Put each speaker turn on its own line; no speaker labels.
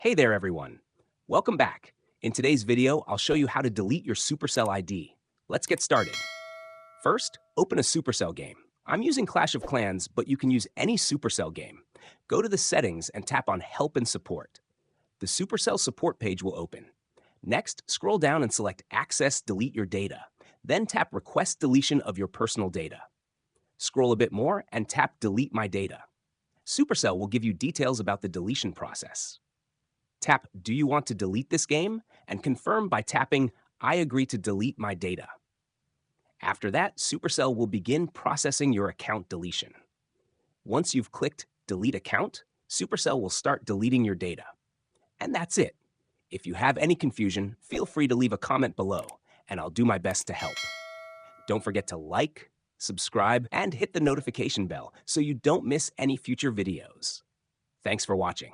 Hey there, everyone. Welcome back. In today's video, I'll show you how to delete your Supercell ID. Let's get started. First, open a Supercell game. I'm using Clash of Clans, but you can use any Supercell game. Go to the settings and tap on Help and Support. The Supercell support page will open. Next, scroll down and select Access Delete Your Data. Then tap Request Deletion of Your Personal Data. Scroll a bit more and tap Delete My Data. Supercell will give you details about the deletion process. Tap Do you want to delete this game? And confirm by tapping I agree to delete my data. After that, Supercell will begin processing your account deletion. Once you've clicked Delete Account, Supercell will start deleting your data. And that's it. If you have any confusion, feel free to leave a comment below, and I'll do my best to help. Don't forget to like, subscribe, and hit the notification bell so you don't miss any future videos. Thanks for watching.